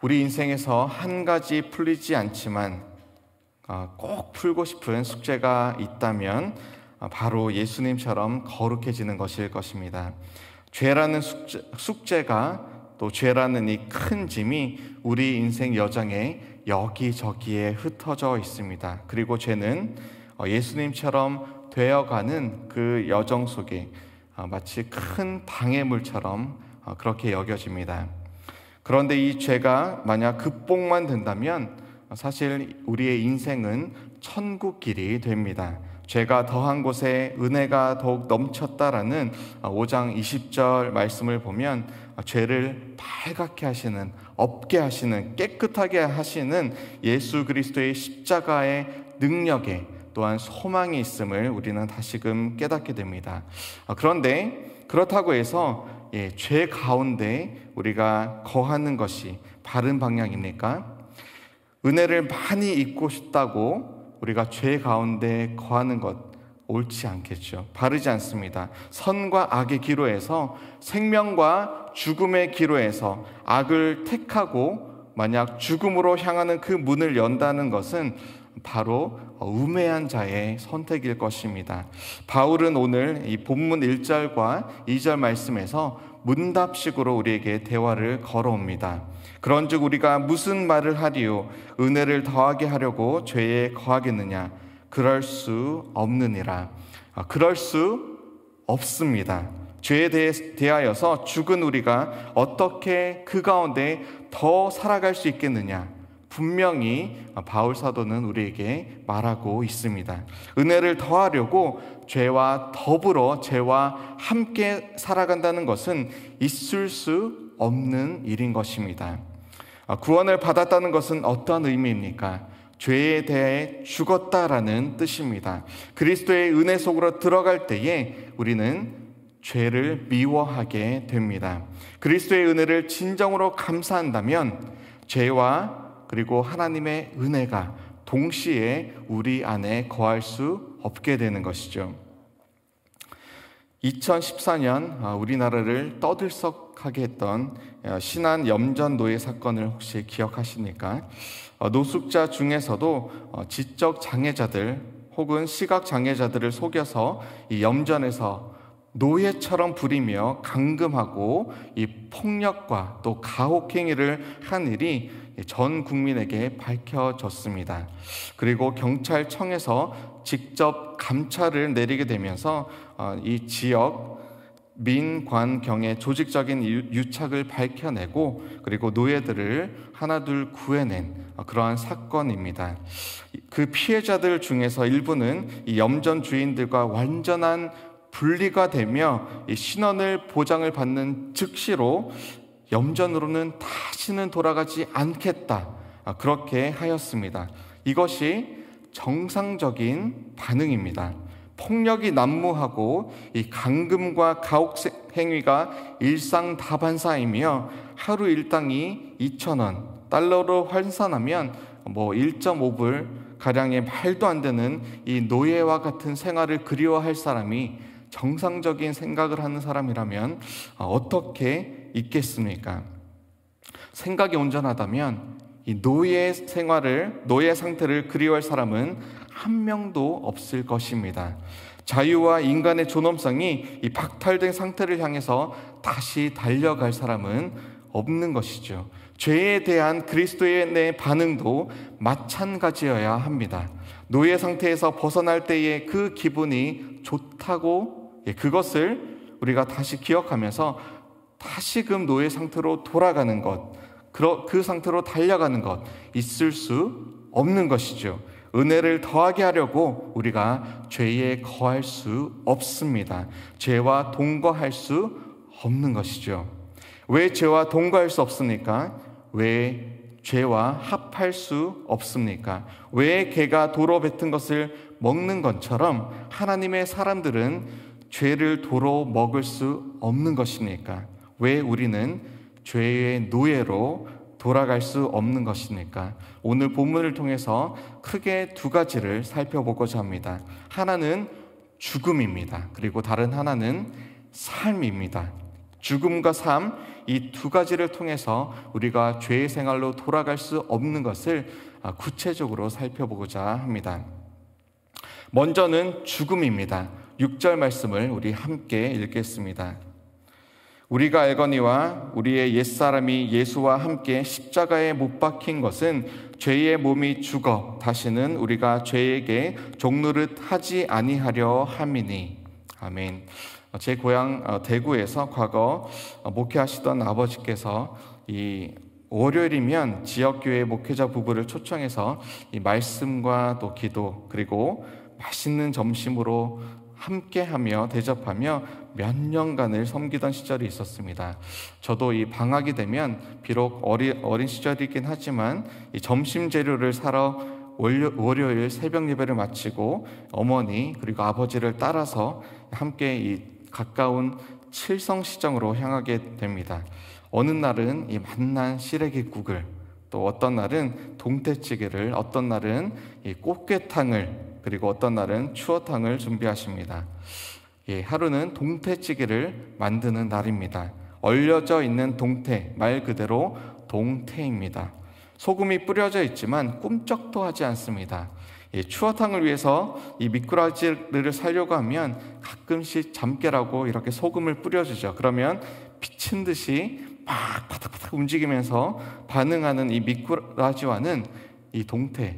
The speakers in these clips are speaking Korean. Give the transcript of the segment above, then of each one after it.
우리 인생에서 한 가지 풀리지 않지만 꼭 풀고 싶은 숙제가 있다면 바로 예수님처럼 거룩해지는 것일 것입니다. 죄라는 숙제가 또 죄라는 이 큰 짐이 우리 인생 여정에 여기저기에 흩어져 있습니다. 그리고 죄는 예수님처럼 되어가는 그 여정 속에 마치 큰 방해물처럼 그렇게 여겨집니다. 그런데 이 죄가 만약 극복만 된다면 사실 우리의 인생은 천국길이 됩니다. 죄가 더한 곳에 은혜가 더욱 넘쳤다라는 5장 20절 말씀을 보면 죄를 빨갛게 하시는, 없게 하시는, 깨끗하게 하시는 예수 그리스도의 십자가의 능력에 또한 소망이 있음을 우리는 다시금 깨닫게 됩니다. 그런데 그렇다고 해서 죄 가운데 우리가 거하는 것이 바른 방향입니까? 은혜를 많이 잊고 싶다고 우리가 죄 가운데 거하는 것 옳지 않겠죠. 바르지 않습니다. 선과 악의 기로에서, 생명과 죽음의 기로에서 악을 택하고 만약 죽음으로 향하는 그 문을 연다는 것은 바로 우매한 자의 선택일 것입니다. 바울은 오늘 이 본문 1절과 2절 말씀에서 문답식으로 우리에게 대화를 걸어옵니다. 그런즉 우리가 무슨 말을 하리요? 은혜를 더하게 하려고 죄에 거하겠느냐? 그럴 수 없느니라. 그럴 수 없습니다. 죄에 대하여서 죽은 우리가 어떻게 그 가운데 더 살아갈 수 있겠느냐? 분명히 바울 사도는 우리에게 말하고 있습니다. 은혜를 더하려고 죄와 더불어 죄와 함께 살아간다는 것은 있을 수 없는 일인 것입니다. 구원을 받았다는 것은 어떤 의미입니까? 죄에 대해 죽었다라는 뜻입니다. 그리스도의 은혜 속으로 들어갈 때에 우리는 죄를 미워하게 됩니다. 그리스도의 은혜를 진정으로 감사한다면 죄와 그리고 하나님의 은혜가 동시에 우리 안에 거할 수 없게 되는 것이죠. 2014년 우리나라를 떠들썩하게 했던 신안 염전 노예 사건을 혹시 기억하십니까? 노숙자 중에서도 지적 장애자들 혹은 시각 장애자들을 속여서 이 염전에서 노예처럼 부리며 감금하고 이 폭력과 또 가혹행위를 한 일이 전 국민에게 밝혀졌습니다. 그리고 경찰청에서 직접 감찰을 내리게 되면서 이 지역 민관경의 조직적인 유착을 밝혀내고 그리고 노예들을 하나둘 구해낸 그러한 사건입니다. 그 피해자들 중에서 일부는 이 염전 주인들과 완전한 분리가 되며 이 신원을 보장을 받는 즉시로 염전으로는 다시는 돌아가지 않겠다 그렇게 하였습니다. 이것이 정상적인 반응입니다. 폭력이 난무하고 이 감금과 가혹 행위가 일상다반사이며 하루 일당이 2,000원 달러로 환산하면 1.5불 가량의 말도 안 되는 이 노예와 같은 생활을 그리워할 사람이 정상적인 생각을 하는 사람이라면 어떻게 있겠습니까? 생각이 온전하다면 이 노예 상태를 그리워할 사람은 한 명도 없을 것입니다. 자유와 인간의 존엄성이 이 박탈된 상태를 향해서 다시 달려갈 사람은 없는 것이죠. 죄에 대한 그리스도의 반응도 마찬가지여야 합니다. 노예 상태에서 벗어날 때의 그 기분이 좋다고 그것을 우리가 다시 기억하면서 다시금 노예 상태로 돌아가는 것, 그 상태로 달려가는 것 있을 수 없는 것이죠. 은혜를 더하게 하려고 우리가 죄에 거할 수 없습니다. 죄와 동거할 수 없는 것이죠. 왜 죄와 동거할 수 없습니까? 왜 죄와 합할 수 없습니까? 왜 개가 도로 뱉은 것을 먹는 것처럼 하나님의 사람들은 죄를 도로 먹을 수 없는 것입니까? 왜 우리는 죄의 노예로 돌아갈 수 없는 것입니까? 오늘 본문을 통해서 크게 두 가지를 살펴보고자 합니다. 하나는 죽음입니다. 그리고 다른 하나는 삶입니다. 죽음과 삶, 이 두 가지를 통해서 우리가 죄의 생활로 돌아갈 수 없는 것을 구체적으로 살펴보고자 합니다. 먼저는 죽음입니다. 6절 말씀을 우리 함께 읽겠습니다. 우리가 알거니와 우리의 옛사람이 예수와 함께 십자가에 못 박힌 것은 죄의 몸이 죽어 다시는 우리가 죄에게 종노릇 하지 아니하려 함이니. 아멘. 제 고향 대구에서 과거 목회하시던 아버지께서 이 월요일이면 지역교회 목회자 부부를 초청해서 이 말씀과 또 기도 그리고 맛있는 점심으로 함께하며 대접하며 몇 년간을 섬기던 시절이 있었습니다. 저도 이 방학이 되면 비록 어린 시절이긴 하지만 이 점심 재료를 사러 월요일 새벽 예배를 마치고 어머니 그리고 아버지를 따라서 함께 이 가까운 칠성시장으로 향하게 됩니다. 어느 날은 이 맛난 시래기국을, 또 어떤 날은 동태찌개를, 어떤 날은 이 꽃게탕을, 그리고 어떤 날은 추어탕을 준비하십니다. 하루는 동태찌개를 만드는 날입니다. 얼려져 있는 동태, 말 그대로 동태입니다. 소금이 뿌려져 있지만 꿈쩍도 하지 않습니다. 추어탕을 위해서 이 미꾸라지를 살려고 하면 가끔씩 잠깨라고 이렇게 소금을 뿌려주죠. 그러면 미친 듯이 막 바닥바닥 움직이면서 반응하는 이 미꾸라지와는 이 동태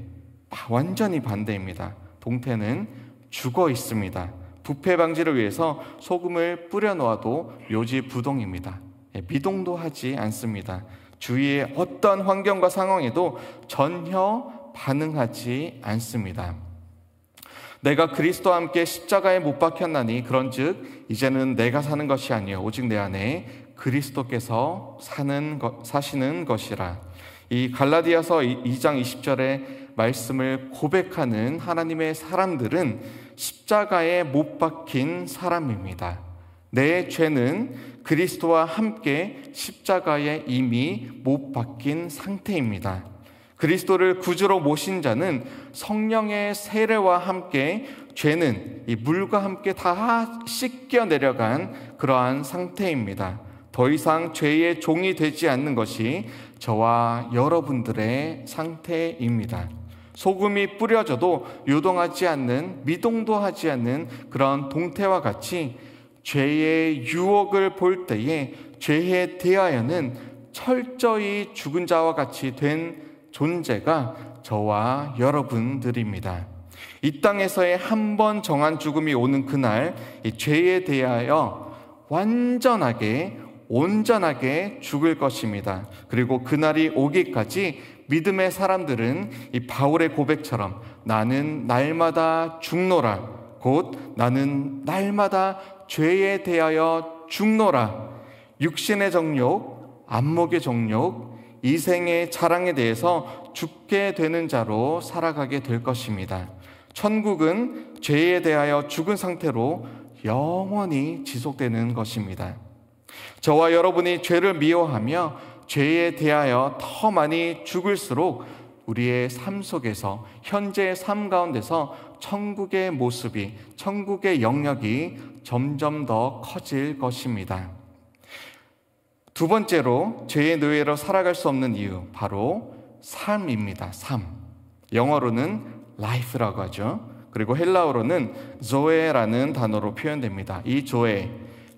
완전히 반대입니다. 동태는 죽어 있습니다. 부패 방지를 위해서 소금을 뿌려 놓아도 묘지부동입니다. 미동도 하지 않습니다. 주위의 어떤 환경과 상황에도 전혀 반응하지 않습니다. 내가 그리스도와 함께 십자가에 못 박혔나니 그런즉 이제는 내가 사는 것이 아니요 오직 내 안에 그리스도께서 사시는 것이라. 이 갈라디아서 2장 20절의 말씀을 고백하는 하나님의 사람들은 십자가에 못 박힌 사람입니다. 내 죄는 그리스도와 함께 십자가에 이미 못 박힌 상태입니다. 그리스도를 구주로 모신 자는 성령의 세례와 함께 죄는 이 물과 함께 다 씻겨 내려간 그러한 상태입니다. 더 이상 죄의 종이 되지 않는 것이 저와 여러분들의 상태입니다. 소금이 뿌려져도 요동하지 않는, 미동도 하지 않는 그런 동태와 같이 죄의 유혹을 볼 때에 죄에 대하여는 철저히 죽은 자와 같이 된 존재가 저와 여러분들입니다. 이 땅에서의 한 번 정한 죽음이 오는 그날, 이 죄에 대하여 완전하게 온전하게 죽을 것입니다. 그리고 그날이 오기까지 믿음의 사람들은 이 바울의 고백처럼 나는 날마다 죽노라, 곧 나는 날마다 죄에 대하여 죽노라, 육신의 정욕, 안목의 정욕, 이생의 자랑에 대해서 죽게 되는 자로 살아가게 될 것입니다. 천국은 죄에 대하여 죽은 상태로 영원히 지속되는 것입니다. 저와 여러분이 죄를 미워하며 죄에 대하여 더 많이 죽을수록 우리의 삶 속에서, 현재의 삶 가운데서 천국의 모습이, 천국의 영역이 점점 더 커질 것입니다. 두 번째로 죄의 노예로 살아갈 수 없는 이유, 바로 삶입니다. 삶. 영어로는 life라고 하죠. 그리고 헬라어로는 조에라는 단어로 표현됩니다. 이 조에,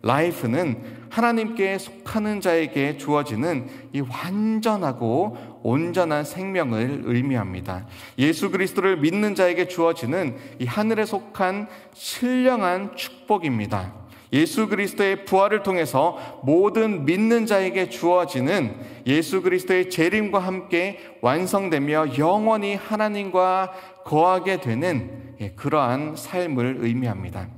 life는 하나님께 속하는 자에게 주어지는 이 완전하고 온전한 생명을 의미합니다. 예수 그리스도를 믿는 자에게 주어지는 이 하늘에 속한 신령한 축복입니다. 예수 그리스도의 부활을 통해서 모든 믿는 자에게 주어지는 예수 그리스도의 재림과 함께 완성되며 영원히 하나님과 거하게 되는 그러한 삶을 의미합니다.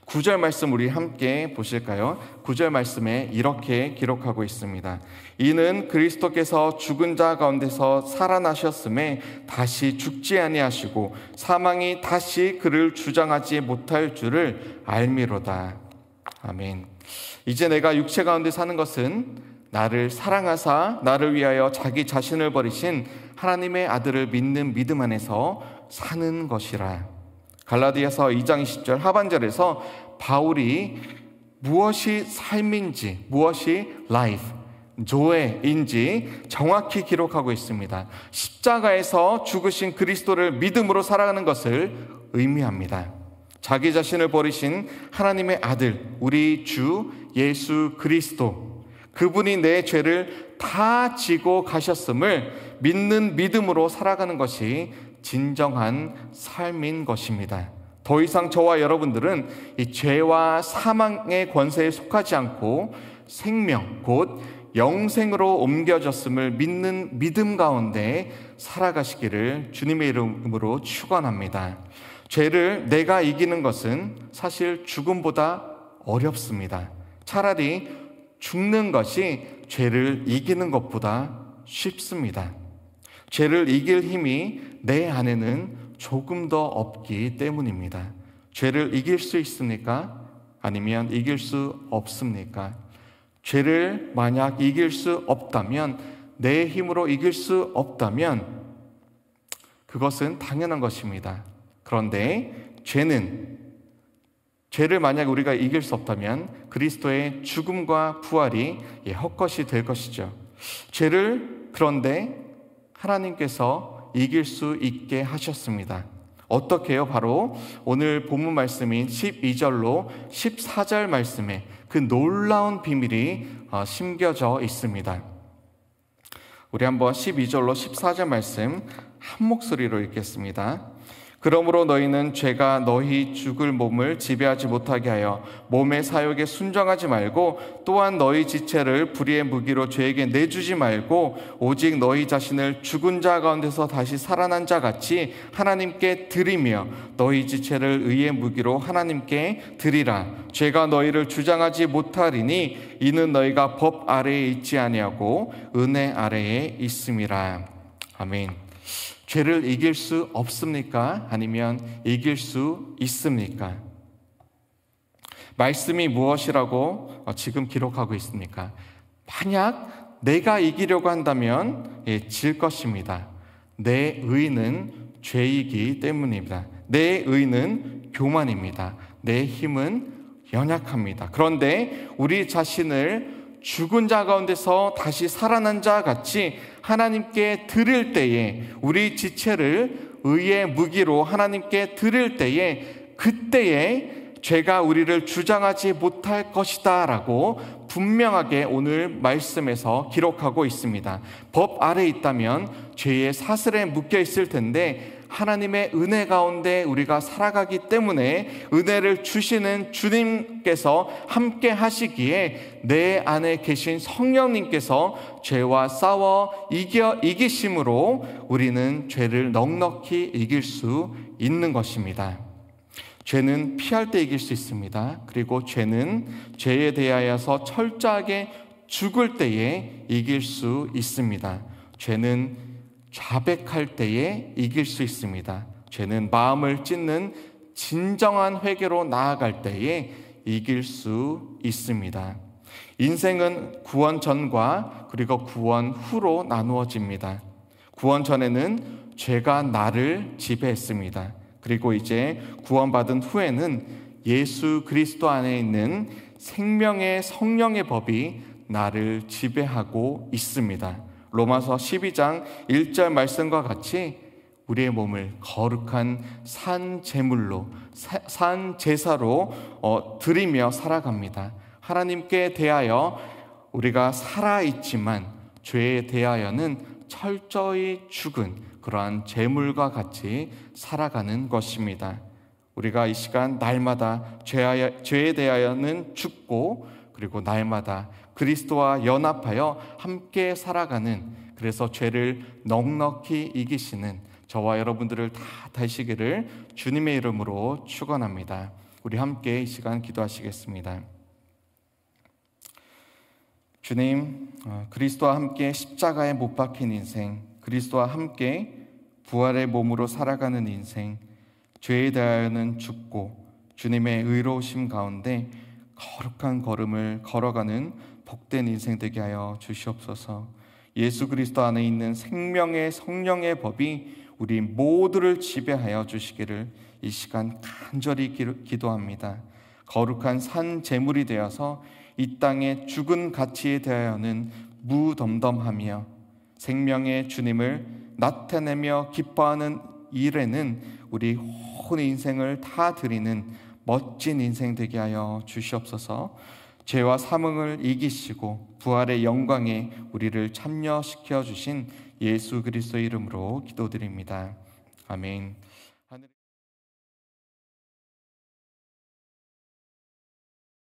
9절 말씀 우리 함께 보실까요? 9절 말씀에 이렇게 기록하고 있습니다. 이는 그리스도께서 죽은 자 가운데서 살아나셨음에 다시 죽지 아니하시고 사망이 다시 그를 주장하지 못할 줄을 알미로다. 아멘. 이제 내가 육체 가운데 사는 것은 나를 사랑하사 나를 위하여 자기 자신을 버리신 하나님의 아들을 믿는 믿음 안에서 사는 것이라. 갈라디아서 2장 20절 하반절에서 바울이 무엇이 삶인지, 무엇이 life, 조에인지 정확히 기록하고 있습니다. 십자가에서 죽으신 그리스도를 믿음으로 살아가는 것을 의미합니다. 자기 자신을 버리신 하나님의 아들, 우리 주 예수 그리스도, 그분이 내 죄를 다 지고 가셨음을 믿는 믿음으로 살아가는 것이 진정한 삶인 것입니다. 더 이상 저와 여러분들은 이 죄와 사망의 권세에 속하지 않고 생명, 곧 영생으로 옮겨졌음을 믿는 믿음 가운데 살아가시기를 주님의 이름으로 축원합니다. 죄를 내가 이기는 것은 사실 죽음보다 어렵습니다. 차라리 죽는 것이 죄를 이기는 것보다 쉽습니다. 죄를 이길 힘이 내 안에는 조금 더 없기 때문입니다. 죄를 이길 수 있습니까? 아니면 이길 수 없습니까? 죄를 만약 이길 수 없다면, 내 힘으로 이길 수 없다면 그것은 당연한 것입니다. 그런데 죄를 만약 우리가 이길 수 없다면 그리스도의 죽음과 부활이 헛것이 될 것이죠. 죄를 그런데 하나님께서 이길 수 있게 하셨습니다. 어떻게요? 바로 오늘 본문 말씀인 12절로 14절 말씀에 그 놀라운 비밀이 심겨져 있습니다. 우리 한번 12절로 14절 말씀 한 목소리로 읽겠습니다. 그러므로 너희는 죄가 너희 죽을 몸을 지배하지 못하게 하여 몸의 사욕에 순종하지 말고, 또한 너희 지체를 불의의 무기로 죄에게 내주지 말고, 오직 너희 자신을 죽은 자 가운데서 다시 살아난 자 같이 하나님께 드리며 너희 지체를 의의 무기로 하나님께 드리라. 죄가 너희를 주장하지 못하리니 이는 너희가 법 아래에 있지 아니하고 은혜 아래에 있음이라. 아멘. 죄를 이길 수 없습니까? 아니면 이길 수 있습니까? 말씀이 무엇이라고 지금 기록하고 있습니까? 만약 내가 이기려고 한다면 질 것입니다. 내 의는 죄이기 때문입니다. 내 의는 교만입니다. 내 힘은 연약합니다. 그런데 우리 자신을 죽은 자 가운데서 다시 살아난 자 같이 하나님께 드릴 때에, 우리 지체를 의의 무기로 하나님께 드릴 때에, 그때에 죄가 우리를 주장하지 못할 것이다 라고 분명하게 오늘 말씀에서 기록하고 있습니다. 법 아래에 있다면 죄의 사슬에 묶여 있을 텐데, 하나님의 은혜 가운데 우리가 살아가기 때문에 은혜를 주시는 주님께서 함께 하시기에 내 안에 계신 성령님께서 죄와 싸워 이기심으로 우리는 죄를 넉넉히 이길 수 있는 것입니다. 죄는 피할 때 이길 수 있습니다. 그리고 죄는 죄에 대하여서 철저하게 죽을 때에 이길 수 있습니다. 죄는 자백할 때에 이길 수 있습니다. 죄는 마음을 찢는 진정한 회개로 나아갈 때에 이길 수 있습니다. 인생은 구원 전과 그리고 구원 후로 나누어집니다. 구원 전에는 죄가 나를 지배했습니다. 그리고 이제 구원받은 후에는 예수 그리스도 안에 있는 생명의 성령의 법이 나를 지배하고 있습니다. 로마서 12장 1절 말씀과 같이 우리의 몸을 거룩한 산 제물로, 산 제사로 드리며 살아갑니다. 하나님께 대하여 우리가 살아있지만 죄에 대하여는 철저히 죽은 그러한 제물과 같이 살아가는 것입니다. 우리가 이 시간 날마다 죄에 대하여는 죽고, 그리고 날마다 그리스도와 연합하여 함께 살아가는, 그래서 죄를 넉넉히 이기시는 저와 여러분들을 다 되시기를 주님의 이름으로 축원합니다. 우리 함께 이 시간 기도하시겠습니다. 주님, 그리스도와 함께 십자가에 못 박힌 인생, 그리스도와 함께 부활의 몸으로 살아가는 인생, 죄에 대하여는 죽고 주님의 의로우심 가운데 거룩한 걸음을 걸어가는 복된 인생 되게 하여 주시옵소서. 예수 그리스도 안에 있는 생명의 성령의 법이 우리 모두를 지배하여 주시기를 이 시간 간절히 기도합니다. 거룩한 산 제물이 되어서 이 땅의 죽은 가치에 대하여는 무덤덤하며 생명의 주님을 나타내며 기뻐하는 일에는 우리 온 인생을 다 드리는 멋진 인생 되게 하여 주시옵소서. 죄와 사망을 이기시고 부활의 영광에 우리를 참여시켜 주신 예수 그리스도의 이름으로 기도드립니다. 아멘.